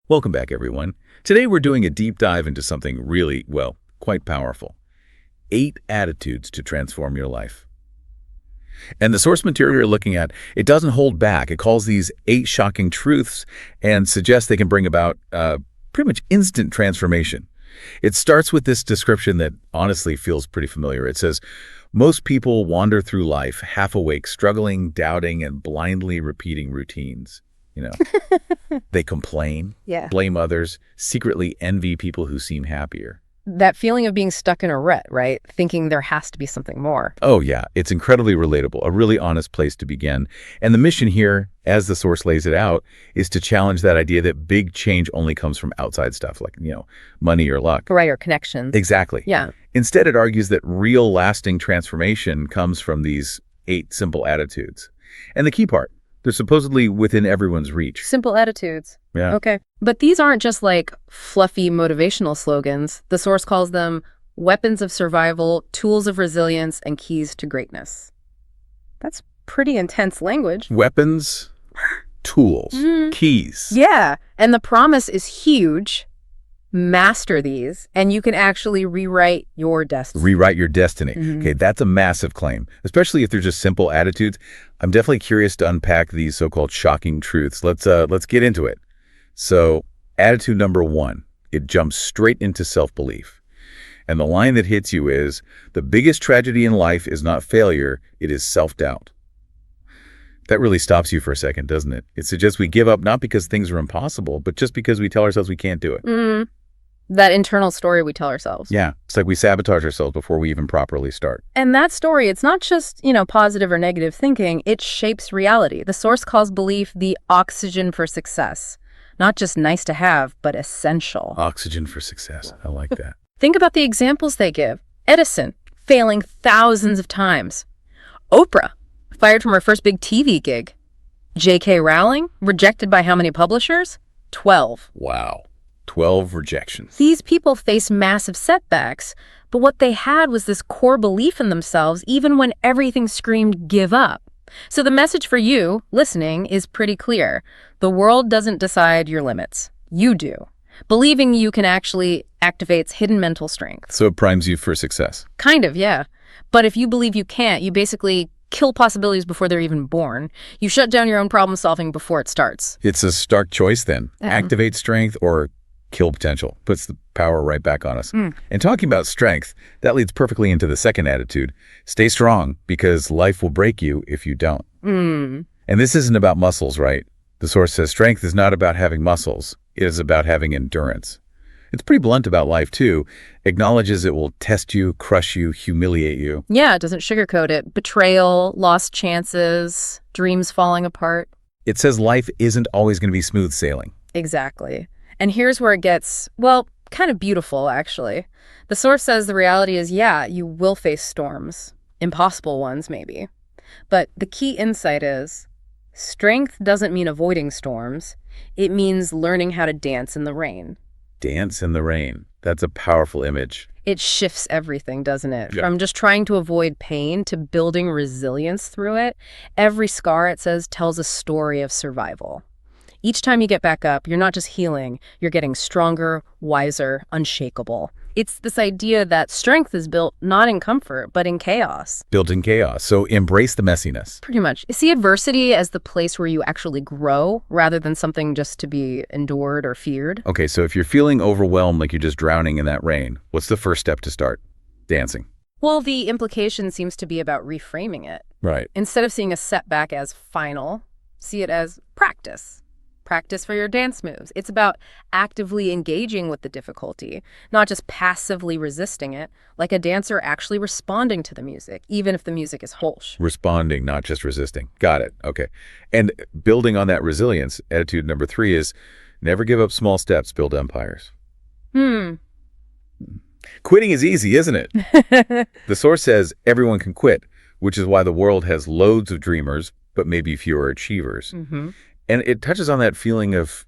Welcome back, everyone. Today we're doing a deep dive into something really, quite powerful. 8 attitudes to transform your life. And the source material you're looking at, it doesn't hold back. It calls these 8 shocking truths and suggests they can bring about pretty much instant transformation. It starts with this description that honestly feels pretty familiar. It says, most people wander through life half awake, struggling, doubting, and blindly repeating routines. They complain, blame others, secretly envy people who seem happier. That feeling of being stuck in a rut, right? Thinking there has to be something more. Oh, yeah. It's incredibly relatable, a really honest place to begin. And the mission here, as the source lays it out, is to challenge that idea that big change only comes from outside stuff like, money or luck. Right, or connections. Exactly. Yeah. Instead, it argues that real lasting transformation comes from these 8 simple attitudes. And the key part, they're supposedly within everyone's reach. Simple attitudes. Yeah. Okay. But these aren't just like fluffy motivational slogans. The source calls them weapons of survival, tools of resilience, and keys to greatness. That's pretty intense language. Weapons, tools, keys. Yeah. And the promise is huge. Master these, and you can actually rewrite your destiny. Rewrite your destiny. Okay, that's a massive claim, especially if they're just simple attitudes. I'm definitely curious to unpack these so-called shocking truths. Let's get into it. So, attitude number 1, it jumps straight into self-belief. And the line that hits you is, the biggest tragedy in life is not failure, it is self-doubt. That really stops you for a second, doesn't it? It suggests we give up not because things are impossible, but just because we tell ourselves we can't do it. That internal story we tell ourselves. Yeah, it's like we sabotage ourselves before we even properly start. And that story, it's not just, positive or negative thinking, it shapes reality. The source calls belief the oxygen for success. Not just nice to have, but essential. Oxygen for success. I like that. Think about the examples they give. Edison, failing thousands of times. Oprah, fired from her first big TV gig. J.K. Rowling, rejected by how many publishers? 12. Wow. 12 rejections. These people face massive setbacks, but what they had was this core belief in themselves even when everything screamed give up. So the message for you, listening, is pretty clear. The world doesn't decide your limits. You do. Believing you can actually activates hidden mental strength. So it primes you for success. Kind of, yeah. But if you believe you can't, you basically kill possibilities before they're even born. You shut down your own problem solving before it starts. It's a stark choice then. Activate strength or kill potential. Puts the power right back on us. And talking about strength, that leads perfectly into the second attitude. Stay strong because life will break you if you don't. And this isn't about muscles, right? The source says strength is not about having muscles. It is about having endurance. It's pretty blunt about life, too. Acknowledges it will test you, crush you, humiliate you. Yeah, it doesn't sugarcoat it. Betrayal, lost chances, dreams falling apart. It says life isn't always going to be smooth sailing. Exactly. And here's where it gets, kind of beautiful, actually. The source says the reality is, you will face storms. Impossible ones, maybe. But the key insight is, strength doesn't mean avoiding storms. It means learning how to dance in the rain. Dance in the rain. That's a powerful image. It shifts everything, doesn't it? Yeah. From just trying to avoid pain to building resilience through it. Every scar, it says, tells a story of survival. Each time you get back up, you're not just healing, you're getting stronger, wiser, unshakable. It's this idea that strength is built not in comfort, but in chaos. Built in chaos. So embrace the messiness. Pretty much. See adversity as the place where you actually grow rather than something just to be endured or feared. Okay, so if you're feeling overwhelmed like you're just drowning in that rain, what's the first step to start? Dancing. Well, the implication seems to be about reframing it. Right. Instead of seeing a setback as final, see it as practice. Practice for your dance moves. It's about actively engaging with the difficulty, not just passively resisting it, like a dancer actually responding to the music, even if the music is harsh. Responding, not just resisting. Got it. Okay. And building on that resilience, attitude number 3 is never give up small steps, build empires. Quitting is easy, isn't it? The source says everyone can quit, which is why the world has loads of dreamers, but maybe fewer achievers. And it touches on that feeling of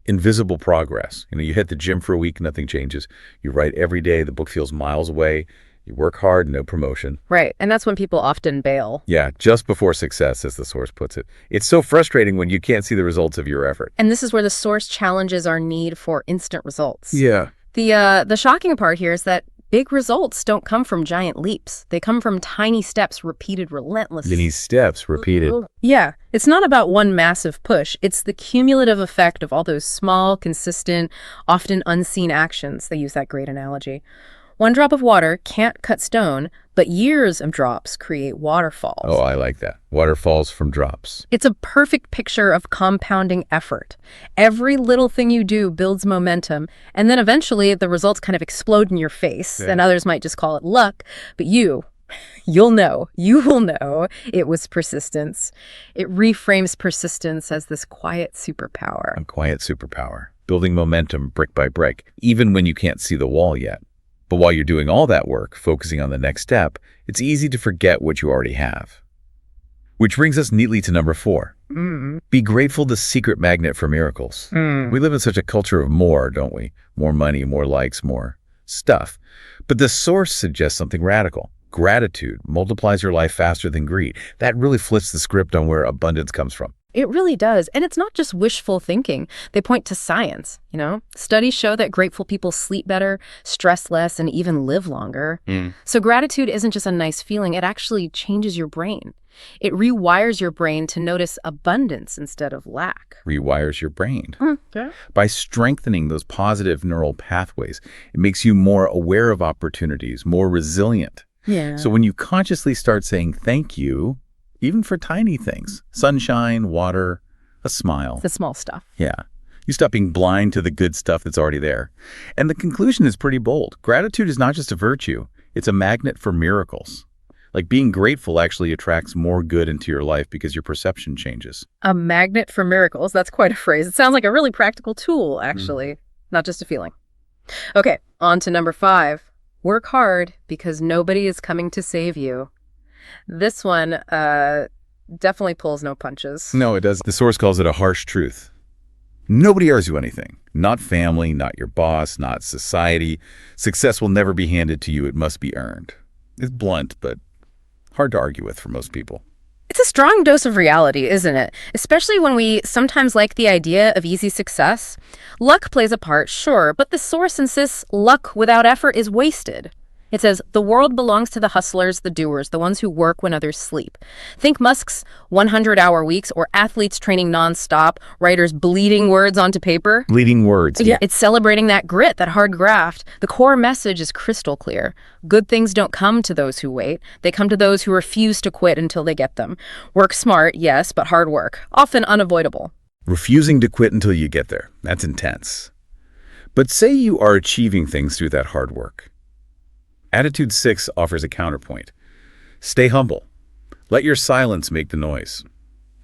invisible progress. You hit the gym for a week, nothing changes. You write every day, the book feels miles away. You work hard, no promotion. Right, and that's when people often bail. Yeah, just before success, as the source puts it. It's so frustrating when you can't see the results of your effort. And this is where the source challenges our need for instant results. Yeah. The shocking part here is that big results don't come from giant leaps. They come from tiny steps repeated relentlessly. Tiny steps repeated. Yeah, it's not about one massive push. It's the cumulative effect of all those small, consistent, often unseen actions. They use that great analogy. One drop of water can't cut stone, but years of drops create waterfalls. Oh, I like that. Waterfalls from drops. It's a perfect picture of compounding effort. Every little thing you do builds momentum, and then eventually the results kind of explode in your face, and others might just call it luck, but you will know it was persistence. It reframes persistence as this quiet superpower. A quiet superpower. Building momentum brick by brick, even when you can't see the wall yet. But while you're doing all that work, focusing on the next step, it's easy to forget what you already have. Which brings us neatly to number 4. Be grateful, the secret magnet for miracles. We live in such a culture of more, don't we? More money, more likes, more stuff. But the source suggests something radical. Gratitude multiplies your life faster than greed. That really flips the script on where abundance comes from. It really does. And it's not just wishful thinking. They point to science, Studies show that grateful people sleep better, stress less, and even live longer. So gratitude isn't just a nice feeling. It actually changes your brain. It rewires your brain to notice abundance instead of lack. Rewires your brain. Yeah. By strengthening those positive neural pathways, it makes you more aware of opportunities, more resilient. Yeah. So when you consciously start saying thank you, even for tiny things, sunshine, water, a smile. The small stuff. Yeah. You stop being blind to the good stuff that's already there. And the conclusion is pretty bold. Gratitude is not just a virtue. It's a magnet for miracles. Like being grateful actually attracts more good into your life because your perception changes. A magnet for miracles. That's quite a phrase. It sounds like a really practical tool, actually, not just a feeling. Okay, on to number 5. Work hard because nobody is coming to save you. This one definitely pulls no punches. No, it does. The source calls it a harsh truth. Nobody owes you anything. Not family, not your boss, not society. Success will never be handed to you. It must be earned. It's blunt, but hard to argue with for most people. It's a strong dose of reality, isn't it? Especially when we sometimes like the idea of easy success. Luck plays a part, sure, but the source insists luck without effort is wasted. It says, the world belongs to the hustlers, the doers, the ones who work when others sleep. Think Musk's 100-hour weeks or athletes training nonstop, writers bleeding words onto paper. Bleeding words. Yeah, it's celebrating that grit, that hard graft. The core message is crystal clear. Good things don't come to those who wait. They come to those who refuse to quit until they get them. Work smart, yes, but hard work, often unavoidable. Refusing to quit until you get there. That's intense. But say you are achieving things through that hard work. Attitude 6 offers a counterpoint. Stay humble. Let your silence make the noise.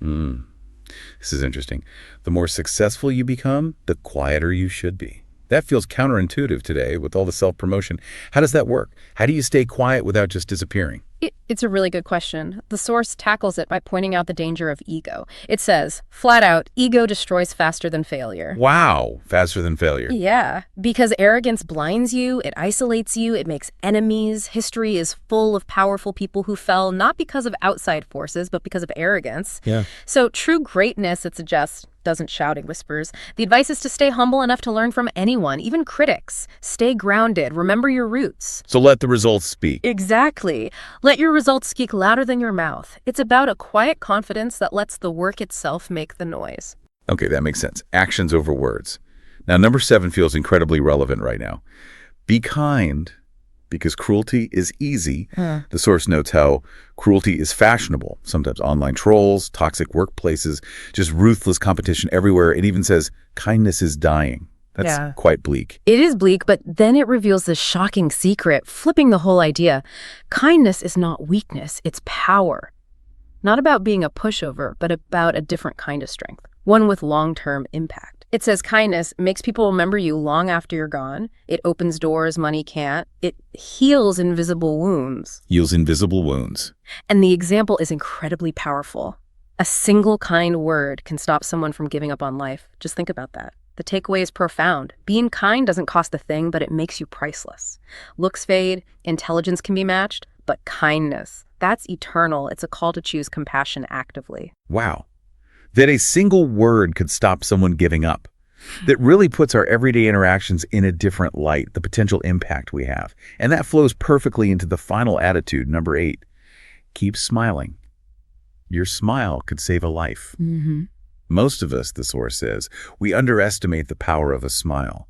This is interesting. The more successful you become, the quieter you should be. That feels counterintuitive today with all the self-promotion. How does that work? How do you stay quiet without just disappearing? It's a really good question. The source tackles it by pointing out the danger of ego. It says, flat out, ego destroys faster than failure. Wow, faster than failure. Yeah, because arrogance blinds you, it isolates you, it makes enemies. History is full of powerful people who fell not because of outside forces, but because of arrogance. Yeah. So true greatness, it suggests, doesn't shout, it whispers. The advice is to stay humble enough to learn from anyone, even critics. Stay grounded. Remember your roots. So let the results speak. Exactly. Let your results speak louder than your mouth. It's about a quiet confidence that lets the work itself make the noise. Okay, that makes sense. Actions over words. Now, number 7 feels incredibly relevant right now. Be kind, because cruelty is easy. The source notes how cruelty is fashionable. Sometimes online trolls, toxic workplaces, just ruthless competition everywhere. It even says kindness is dying. That's quite bleak. It is bleak, but then it reveals this shocking secret, flipping the whole idea. Kindness is not weakness, it's power. Not about being a pushover, but about a different kind of strength, one with long-term impact. It says kindness makes people remember you long after you're gone. It opens doors money can't. It heals invisible wounds. Heals invisible wounds. And the example is incredibly powerful. A single kind word can stop someone from giving up on life. Just think about that. The takeaway is profound. Being kind doesn't cost a thing, but it makes you priceless. Looks fade, intelligence can be matched, but kindness, that's eternal. It's a call to choose compassion actively. Wow. That a single word could stop someone giving up. That really puts our everyday interactions in a different light, the potential impact we have. And that flows perfectly into the final attitude, number 8. Keep smiling. Your smile could save a life. Most of us, the source says, we underestimate the power of a smile.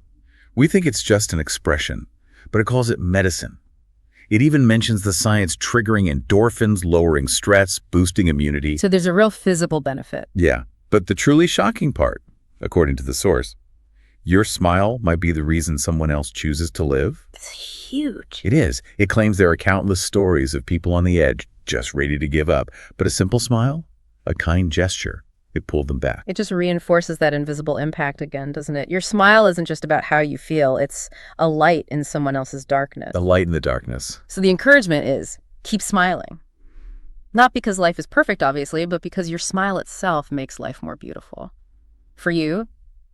We think it's just an expression, but it calls it medicine. It even mentions the science triggering endorphins, lowering stress, boosting immunity. So there's a real physical benefit. Yeah, but the truly shocking part, according to the source, your smile might be the reason someone else chooses to live. It's huge. It is. It claims there are countless stories of people on the edge, just ready to give up. But a simple smile, a kind gesture, it pulled them back. It just reinforces that invisible impact again, doesn't it? Your smile isn't just about how you feel. It's a light in someone else's darkness. The light in the darkness. So the encouragement is keep smiling. Not because life is perfect, obviously, but because your smile itself makes life more beautiful. For you,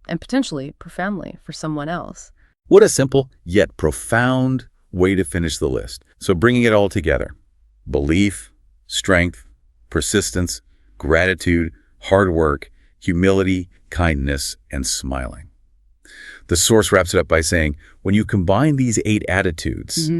and potentially, profoundly, for someone else. What a simple yet profound way to finish the list. So bringing it all together. Belief, strength, persistence, gratitude, hard work, humility, kindness, and smiling. The source wraps it up by saying, when you combine these 8 attitudes,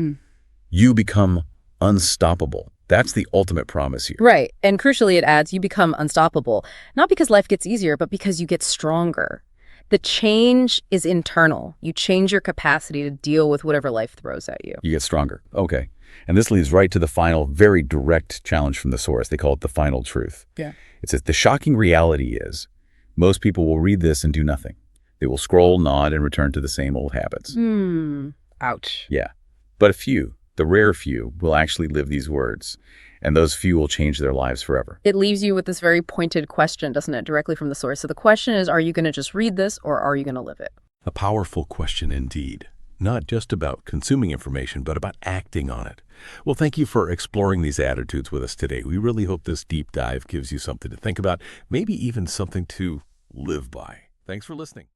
you become unstoppable. That's the ultimate promise here. Right. And crucially, it adds you become unstoppable, not because life gets easier, but because you get stronger. The change is internal. You change your capacity to deal with whatever life throws at you. You get stronger. Okay. And this leads right to the final, very direct challenge from the source. They call it the final truth. Yeah. It says, the shocking reality is most people will read this and do nothing. They will scroll, nod, and return to the same old habits. Ouch. Yeah. But a few, the rare few, will actually live these words. And those few will change their lives forever. It leaves you with this very pointed question, doesn't it, directly from the source. So the question is, are you going to just read this or are you going to live it? A powerful question indeed. Not just about consuming information, but about acting on it. Well, thank you for exploring these attitudes with us today. We really hope this deep dive gives you something to think about, maybe even something to live by. Thanks for listening.